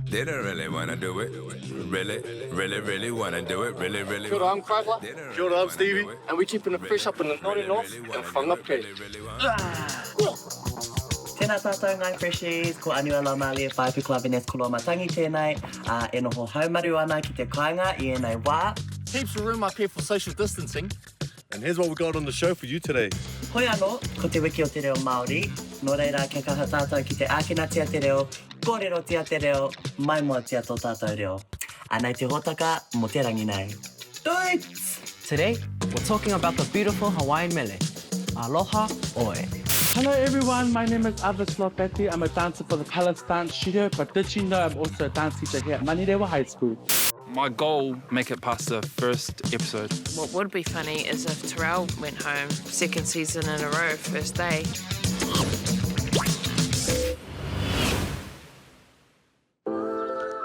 They don't really wanna do it. Really wanna do it. Really. Kia ora, I'm Craigler. Kia ora, I'm Stevie. And we're keeping it fresh up in the Northern North and whangapke. Tēnā tātou ngai freshies, ko Anuela Māli e whaipu Club Ines Kolomatangi tēnei, e noho haumaru ana ki te kāinga I enei wā. Heaps of room up here for social distancing. And here's what we got on the show for you today. Hoi anō, ko te wiki o te reo Māori, nō reira ke kaha tātou ki te ākina tia te reo, kōrero tia te reo, mai mua tia tō tātou reo. Anei te hōtaka, mo te rangi nei. Doits! Today, we're talking about the beautiful Hawaiian mele. Aloha oe. Hello everyone, my name is Elvis Lopeti. I'm a dancer for the Palace Dance Studio, but did you know I'm also a dance teacher here at Manirewa High School? My goal, make it past the first episode. What would be funny is if Terrell went home, second season in a row, first day.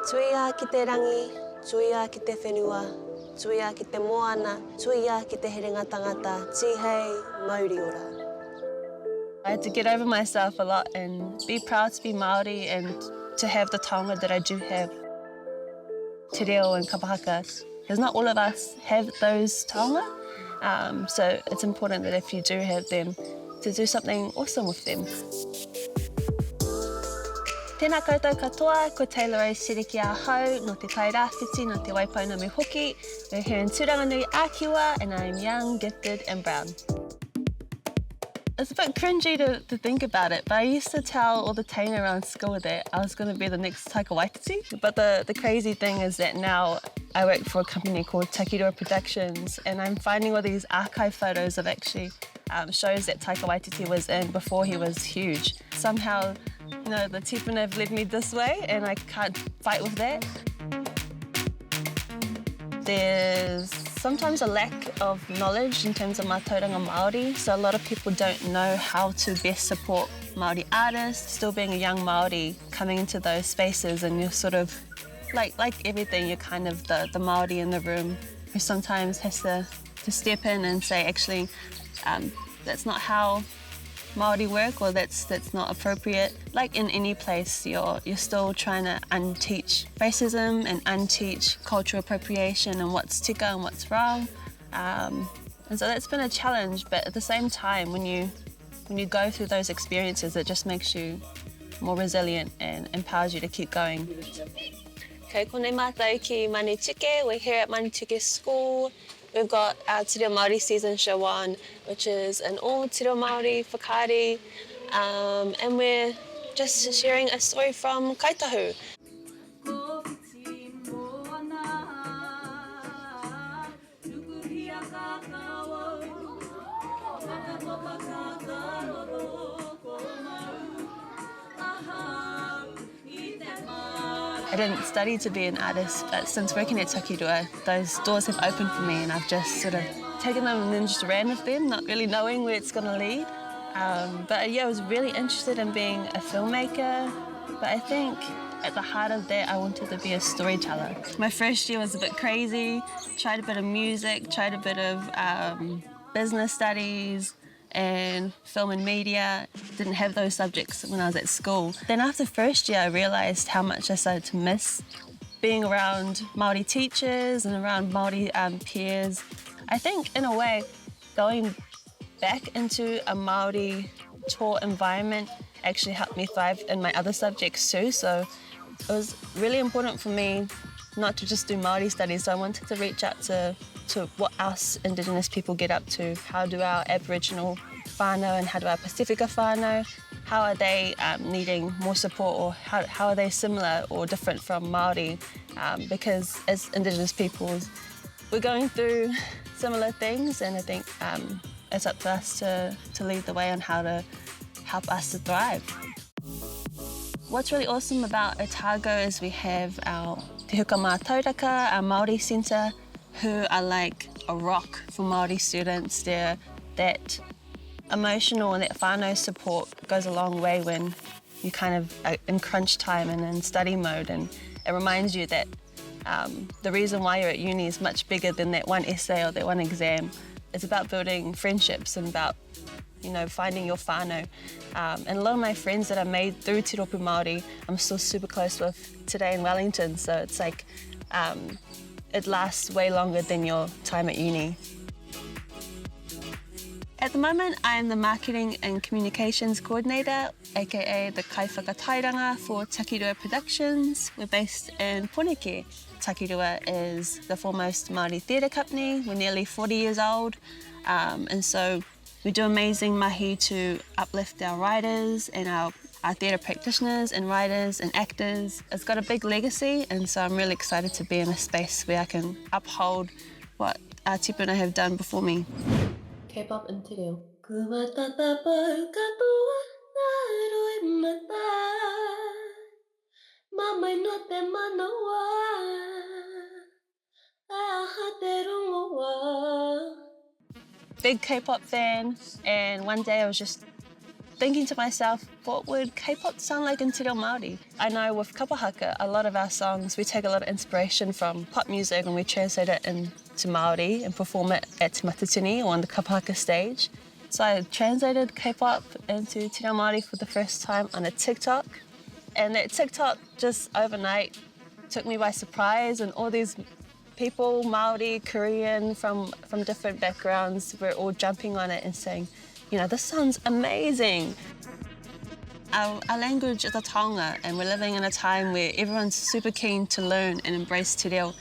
Tuia ki te rangi, tuia ki te whenua, tuia ki te moana, tuia ki te herenga tangata, tihei, mauri ora. I had to get over myself a lot and be proud to be Māori and to have the taonga that I do have. Te reo and kapahaka, because not all of us have those taonga, so it's important that if you do have them, to do something awesome with them. Tēnā koutou katoa, ko Taylor A. Terekia hau, no te tai rāwhiti, no te waipauna me hoki. We're here in Turanganui, Ākiwa, and I'm young, gifted and brown. It's a bit cringy to think about it, but I used to tell all the teina around school that I was going to be the next Taika Waititi. But the crazy thing is that now I work for a company called Takirua Productions, and I'm finding all these archive photos of actually shows that Taika Waititi was in before he was huge. Somehow, you know, the tipuna have led me this way, and I can't fight with that. There's sometimes a lack of knowledge in terms of mātauranga Māori, so a lot of people don't know how to best support Māori artists. Still being a young Māori, coming into those spaces and you're sort of, like everything, you're kind of the Māori in the room who sometimes has to step in and say, actually, that's not how Māori work, or that's not appropriate. Like in any place, you're still trying to unteach racism and unteach cultural appropriation and what's tika and what's wrong. And so that's been a challenge, but at the same time, when you go through those experiences, it just makes you more resilient and empowers you to keep going. Kei konei mātou ki Manitike. We're here at Manitike School. We've got our Te Reo Māori season show on, which is an all Te Reo Māori whakaari, and we're just sharing a story from Kaitahu. I didn't study to be an artist, but since working at Takirua, those doors have opened for me and I've just sort of taken them and then just ran with them, not really knowing where it's going to lead. But yeah, I was really interested in being a filmmaker, but I think at the heart of that, I wanted to be a storyteller. My first year was a bit crazy, tried a bit of music, tried a bit of business studies, and film and media. Didn't have those subjects when I was at school. Then after first year, I realised how much I started to miss being around Māori teachers and around Māori peers. I think, in a way, going back into a Māori taught environment actually helped me thrive in my other subjects too. So it was really important for me not to just do Māori studies. So I wanted to reach out to what us Indigenous people get up to. How do our Aboriginal whānau and how do our Pacifica whānau, how are they needing more support, or how are they similar or different from Māori? Because as Indigenous peoples, we're going through similar things, and I think it's up to us to lead the way on how to help us to thrive. What's really awesome about Otago is we have our Te Huka Mā Tauraka, our Māori centre, who are like a rock for Māori students. They're that emotional and that whānau support goes a long way when you kind of are in crunch time and in study mode, and it reminds you that the reason why you're at uni is much bigger than that one essay or that one exam. it's about building friendships and about, you know, finding your whānau. And a lot of my friends that I made through Te Rōpū Māori, I'm still super close with today in Wellington. So it's like, it lasts way longer than your time at uni. At the moment, I am the Marketing and Communications Coordinator, aka the Kaiwhakatairanga for Takirua Productions. We're based in Poneke. Takirua is the foremost Māori theatre company. We're nearly 40 years old, and so we do amazing mahi to uplift our writers and our theatre practitioners and writers and actors. It's got a big legacy, and so I'm really excited to be in a space where I can uphold what our tipuna have done before me. K-pop and te reo. Big K-pop fan, and one day I was just thinking to myself, what would K-pop sound like in Te Reo Māori? I know with kapahaka, a lot of our songs, we take a lot of inspiration from pop music and we translate it into Māori and perform it at Te Matatini or on the kapahaka stage. So I translated K-pop into Te Reo Māori for the first time on a TikTok. And that TikTok just overnight took me by surprise, and all these people, Māori, Korean, from different backgrounds, were all jumping on it and saying, you know, this sounds amazing. Our language is a taonga, and we're living in a time where everyone's super keen to learn and embrace te reo.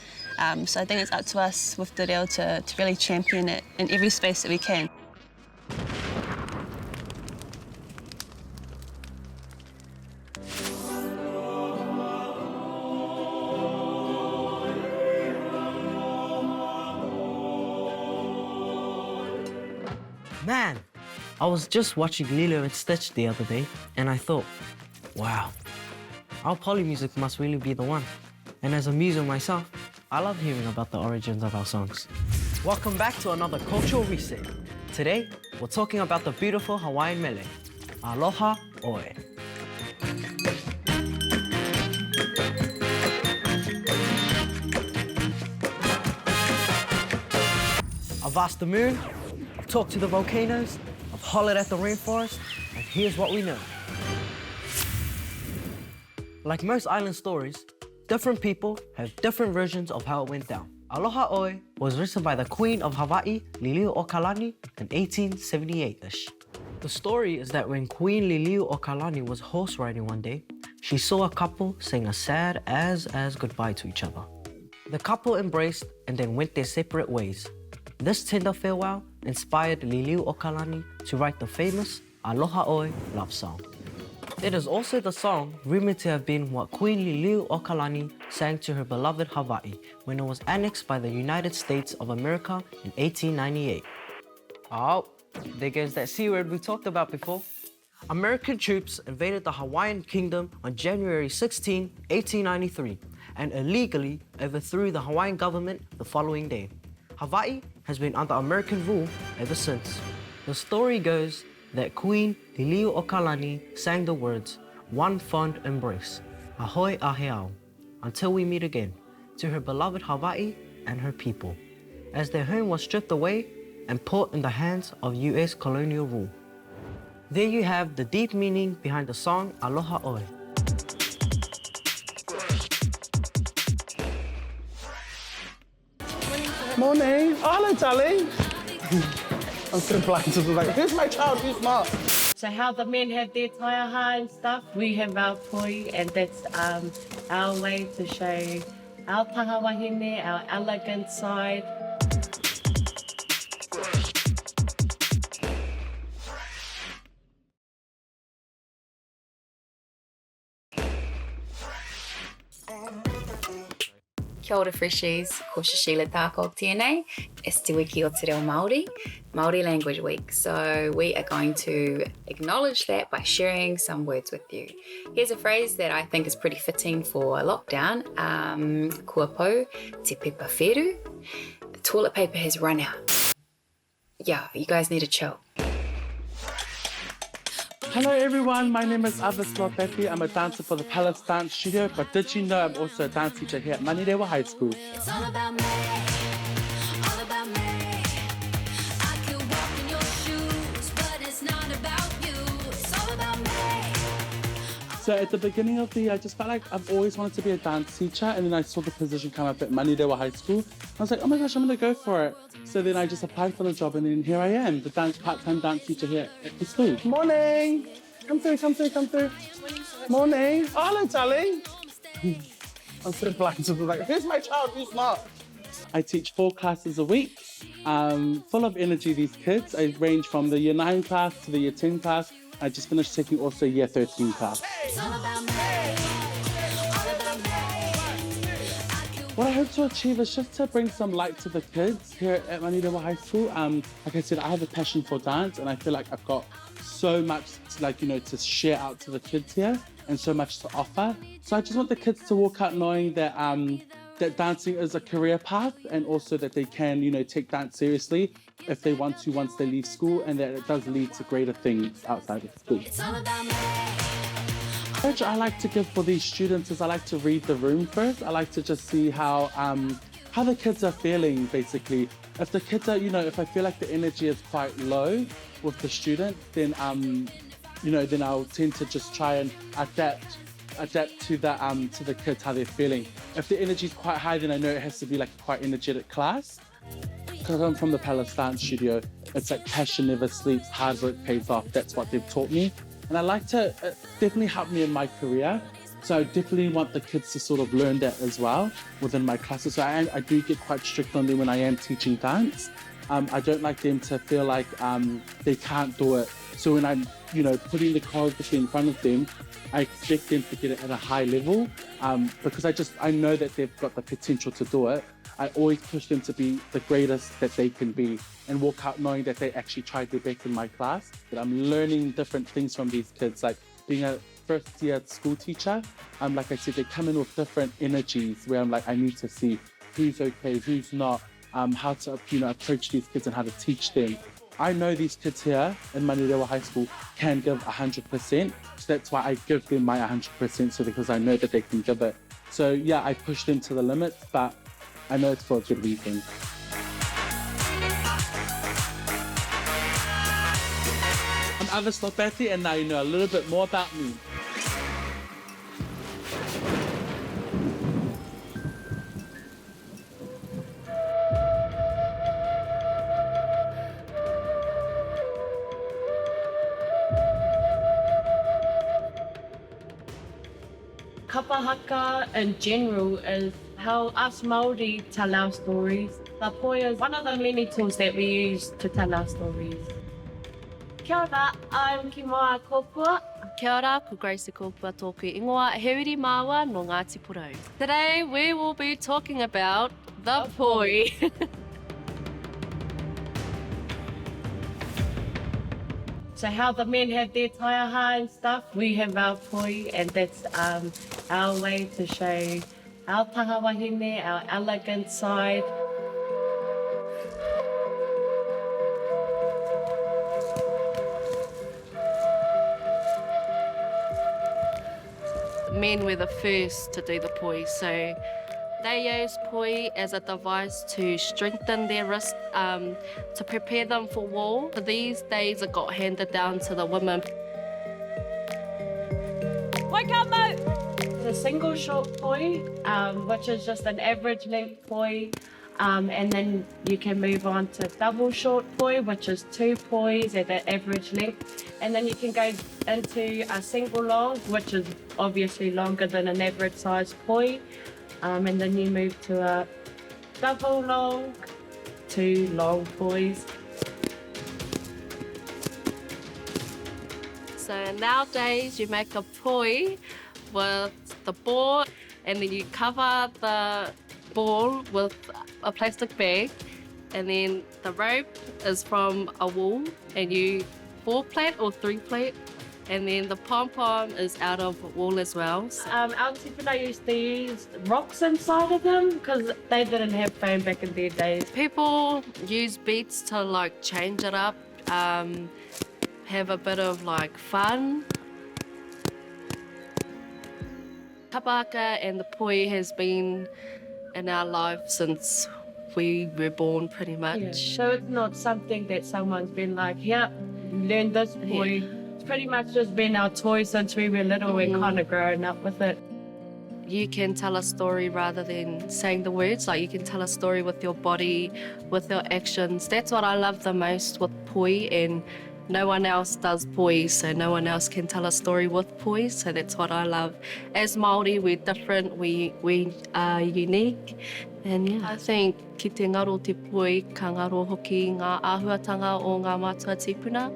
So I think it's up to us with te reo to really champion it in every space that we can. Man, I was just watching Lilo and Stitch the other day, and I thought, wow, our poly music must really be the one. And as a muser myself, I love hearing about the origins of our songs. Welcome back to another Cultural Reset. Today, we're talking about the beautiful Hawaiian mele, aloha oe. I've asked the moon, I've talked to the volcanoes, I've hollered at the rainforest, and here's what we know. Like most island stories, different people have different versions of how it went down. Aloha Oe was written by the Queen of Hawaii, Liliuokalani, in 1878-ish. The story is that when Queen Liliuokalani was horse riding one day, she saw a couple saying a sad as goodbye to each other. The couple embraced and then went their separate ways. This tender farewell inspired Liliuokalani to write the famous Aloha Oe love song. It is also the song rumored to have been what Queen Liliuokalani sang to her beloved Hawaii when it was annexed by the United States of America in 1898. Oh, there goes that C word we talked about before. American troops invaded the Hawaiian kingdom on January 16, 1893, and illegally overthrew the Hawaiian government the following day. Hawaii has been under American rule ever since. The story goes that Queen Liliuokalani sang the words, "One fond embrace, ahoy aheao, until we meet again," to her beloved Hawaii and her people, as their home was stripped away and put in the hands of US colonial rule. There you have the deep meaning behind the song Aloha Oe. Morning. Oh, hello, darling. I'm so blind to be like, who's my child? Who's Mark? So how the men have their taiaha and stuff, we have our poi, and that's our way to show our tangawahine, our elegant side. Kia ora freshies, ko Shashila tākou tēnei. It's Te Wiki o Te Reo Māori, Māori Language Week. So we are going to acknowledge that by sharing some words with you. Here's a phrase that I think is pretty fitting for lockdown. Kua pou te pepa wheru. The toilet paper has run out. Yeah, you guys need to chill. Hello everyone, my name is Elvis Lopeti. I'm a dancer for the Palace Dance Studio, but did you know I'm also a dance teacher here at Manirewa High School? It's all about me, all about me. So at the beginning of the year, I just felt like I've always wanted to be a dance teacher, and then I saw the position come up at Manirewa High School. I was like, oh my gosh, I'm gonna go for it. So then I just applied for the job, and then here I am, the part-time dance teacher here at the school. Morning! Come through, come through, come through. Morning! Oh, hello, darling. I'm so blind to be like, who's my child, who's not? I teach 4 classes a week, full of energy, these kids. I range from the year 9 class to the year 10 class. I just finished taking also year 13 class. What I hope to achieve is just to bring some light to the kids here at Manirewa High School. Like I said, I have a passion for dance, and I feel like I've got so much to share out to the kids here and so much to offer. So I just want the kids to walk out knowing that that dancing is a career path, and also that they can, take dance seriously if they want to once they leave school, and that it does lead to greater things outside of school. What I like to give for these students is I like to read the room first. I like to just see how the kids are feeling, basically. If the kids are, if I feel like the energy is quite low with the student, then then I'll tend to just try and adapt to the kids, how they're feeling. If the energy is quite high, then I know it has to be like a quite energetic class. Because I'm from the Palace Dance Studio, it's like passion never sleeps, hard work pays off. That's what they've taught me. And I like to, definitely help me in my career. So I definitely want the kids to sort of learn that as well within my classes. So I do get quite strict on them when I am teaching dance. I don't like them to feel like they can't do it. So when I'm, putting the choreography in front of them, I expect them to get it at a high level because I know that they've got the potential to do it. I always push them to be the greatest that they can be and walk out knowing that they actually tried their best in my class. That I'm learning different things from these kids, like being a first-year school teacher. Like I said, they come in with different energies where I'm like, I need to see who's okay, who's not, how to approach these kids and how to teach them. I know these kids here in Manirewa High School can give 100%, so that's why I give them my 100%, because I know that they can give it. So yeah, I push them to the limits, but I know it's for a good reason. I'm Elvis Lopeti, and now you know a little bit more about me. Kapahaka in general is how us Māori tell our stories. The poi is one of the many tools that we use to tell our stories. Kia ora, I'm Kimoa Kopua. Kia ora, ko Grace Kopua tōku ingoa heuri māua no Ngāti Porou. Today we will be talking about the poi. So how the men have their taiaha and stuff, we have our poi, and that's our way to show our taha wahine, our elegant side. Men were the first to do the poi, so they use poi as a device to strengthen their wrist, to prepare them for war. These days it got handed down to the women. Wake up, mate! The single short poi, which is just an average length poi, and then you can move on to double short poi, which is 2 pois at an average length, and then you can go into a single long, which is obviously longer than an average size poi. And then you move to a double long, 2 long pois. So nowadays you make a poi with the ball, and then you cover the ball with a plastic bag, and then the rope is from a wool, and you 4-plait or 3-plait. And then the pom-pom is out of wool as well. Our tipuna used to use rocks inside of them because they didn't have foam back in their days. People use beats to like change it up, have a bit of like fun. Kapaka and the poi has been in our life since we were born, pretty much. Yeah. So it's not something that someone's been like, yeah, learn this poi. Yeah. pretty much just been our toy since we were little. We're kind of growing up with it. You can tell a story rather than saying the words. Like, you can tell a story with your body, with your actions. That's what I love the most with poi, and no one else does poi, so no one else can tell a story with poi, so that's what I love. As Māori, we're different, we are unique, and yeah, I think ki te ngaro te poi, ka ngaro hoki ngā āhuatanga o ngā mātua tipuna.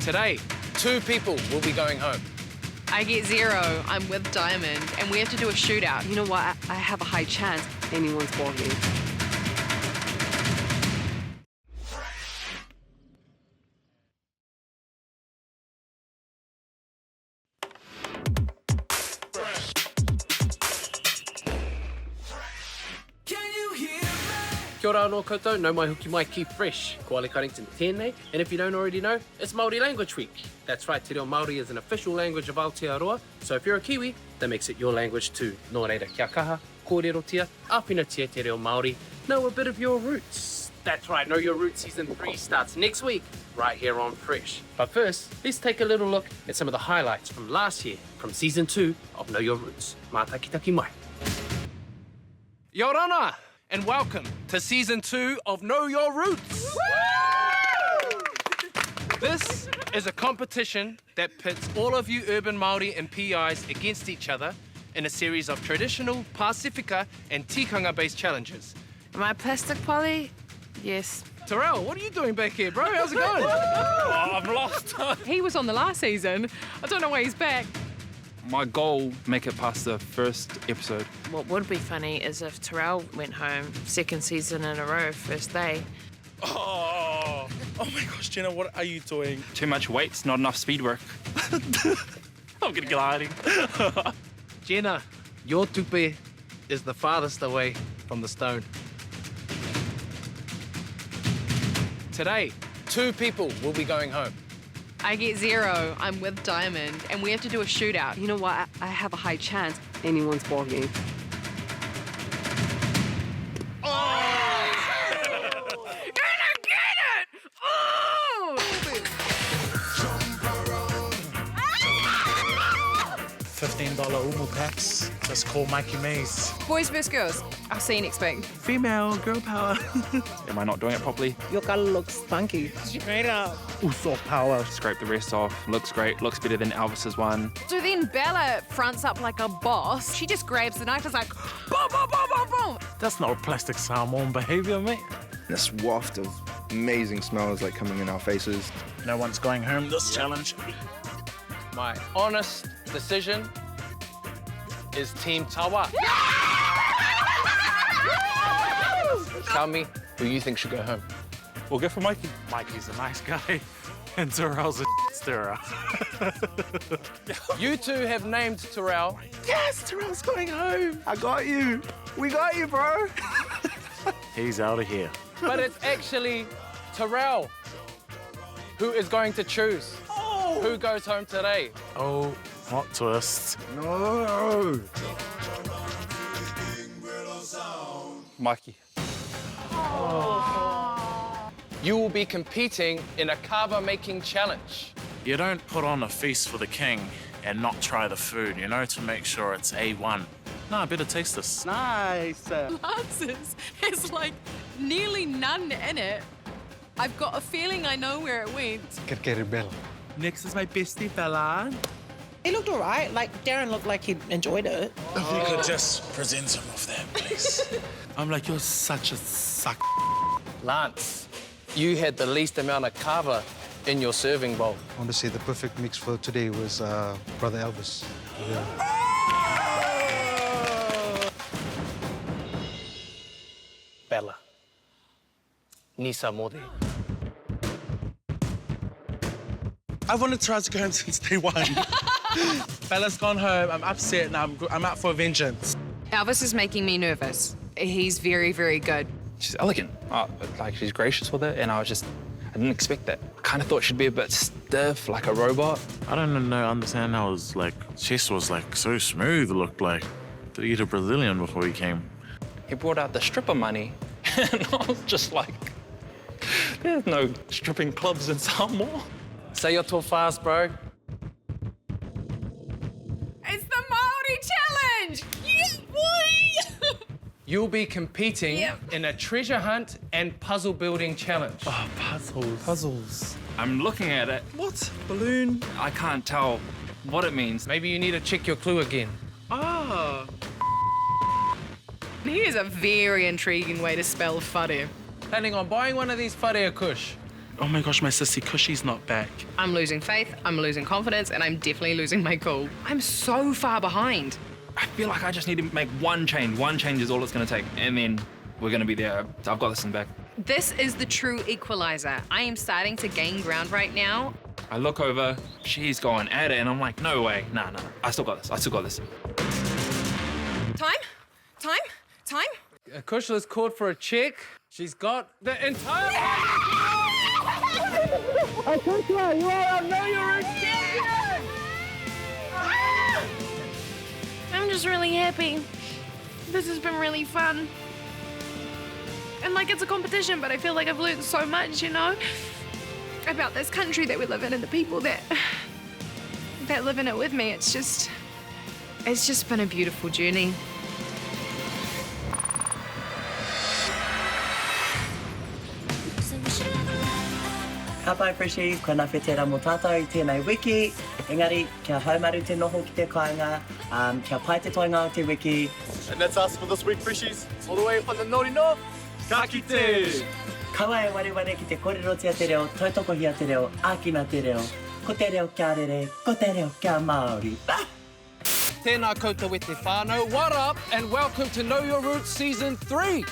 Today, 2 people will be going home. I get 0, I'm with Diamond, and we have to do a shootout. You know what? I have a high chance anyone's ball game. Kia ora anō koutou, nau mai hoki mai ki fresh. Ko Ale Carrington tēnei, and if you don't already know, it's Māori Language Week. That's right, Te Reo Māori is an official language of Aotearoa, so if you're a Kiwi, that makes it your language too. Nō reira, kia kaha, kōrerotia, āwhinatia Te Reo Māori, know a bit of your roots. That's right, Know Your Roots Season 3 starts next week, right here on Fresh. But first, let's take a little look at some of the highlights from last year, from Season 2 of Know Your Roots. Mā takitaki mai. Yorana! And welcome to Season 2 of Know Your Roots. This is a competition that pits all of you urban Māori and PIs against each other in a series of traditional, Pasifika and tikanga-based challenges. Am I plastic poly? Yes. Terrell, what are you doing back here, bro? How's it going? Oh, I'm lost. He was on the last season. I don't know why he's back. My goal, make it past the first episode. What would be funny is if Terrell went home 2nd season in a row, first day. Oh my gosh, Jenna, what are you doing? Too much weight, not enough speed work. I'm gonna gliding. Jenna, your tupe is the farthest away from the stone. Today, 2 people will be going home. I get 0, I'm with Diamond, and we have to do a shootout. You know what? I have a high chance anyone's ball game. $15 umu packs. Just call Mikey Mays. Boys vs girls. I'll see you next week. Female, girl power. Am I not doing it properly? Your colour looks funky. Straight up. Uso power. Scrape the rest off. Looks great. Looks better than Elvis's one. So then Bella fronts up like a boss. She just grabs the knife and is like, boom, boom, boom, boom, boom. That's not plastic salmon behaviour, mate. This waft of amazing smells like coming in our faces. No one's going home this challenge. My honest decision is Team Tawa. Tell me who you think should go home. We'll go for Mikey. Mikey's a nice guy, and Terrell's a stirrer. You 2 have named Terrell. Yes, Terrell's going home. I got you. We got you, bro. He's out of here. But it's actually Terrell who is going to choose who goes home today. Oh, what twist. No. Mikey. You will be competing in a kava-making challenge. You don't put on a feast for the king and not try the food, you know, to make sure it's A1. No, I better taste this. Nice. Lances has like nearly none in it. I've got a feeling I know where it went. Next is my bestie, Bella. He looked all right. Like, Darren looked like he enjoyed it. If you could just present some of that, please. I'm like, you're such a suck. Lance, you had the least amount of kava in your serving bowl. I want to say the perfect mix for today was Brother Elvis. Yeah. Bella. Nisa Mode. I've wanted to try to go home since day 1. Bella's gone home. I'm upset and I'm out for vengeance. Elvis is making me nervous. He's very, very good. She's elegant. Like, she's gracious with it, and I didn't expect that. I kind of thought she'd be a bit stiff, like a robot. I don't understand how his, like, chest was, like, so smooth, it looked like. Did he eat a Brazilian before he came? He brought out the stripper money, and I was just like, there's no stripping clubs in Samoa. Say your talk fast, bro. It's the Māori challenge! Yeah, boy! You'll be competing in a treasure hunt and puzzle building challenge. Oh, puzzles. Puzzles. I'm looking at it. What? Balloon? I can't tell what it means. Maybe you need to check your clue again. Oh. Here's a very intriguing way to spell whare. Planning on buying one of these whare kush. Oh my gosh, my sissy Cushy's not back. I'm losing faith, I'm losing confidence, and I'm definitely losing my cool. I'm so far behind. I feel like I just need to make one change. One change is all it's going to take, and then we're going to be there. I've got this in the back. This is the true equalizer. I am starting to gain ground right now. I look over, she's going at it, and I'm like, no way. Nah. I still got this. I still got this. Time? Kushala's called for a check. She's got the entire... I took you are know you're a champion! I'm just really happy. This has been really fun. And like it's a competition, but I feel like I've learned so much, you know, about this country that we live in and the people that live in it with me. It's just been a beautiful journey. Ka pai Freshies, ko na whetera mo tātou I tēnei wiki. Engari, kia haumaru te noho ki te kāinga, kia pai te toinga o te wiki. And that's us for this week, Freshies. All the way from the Nori North. Ka kite! Kawa e wareware ki te kōrero tia te reo, tautokohia te reo, ākina te reo. Ko te reo kia rere, ko te reo kia Māori. Tēnā koutou e te whānau. What up and welcome to Know Your Roots Season 3.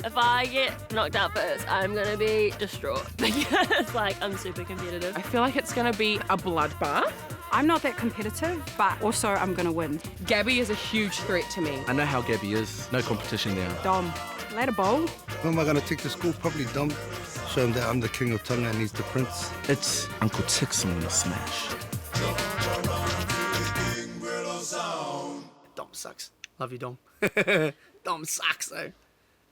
If I get knocked out first, I'm gonna be distraught because I'm super competitive. I feel like it's going to be a bloodbath. I'm not that competitive, but also I'm going to win. Gabby is a huge threat to me. I know how Gabby is. No competition there. Dom, later, bowl. Who am I going to take to school? Probably Dom. Show him that I'm the king of Tonga and he's the prince. It's Uncle Tix I'm gonna smash. Dom sucks. Love you, Dom. Dom sucks, though.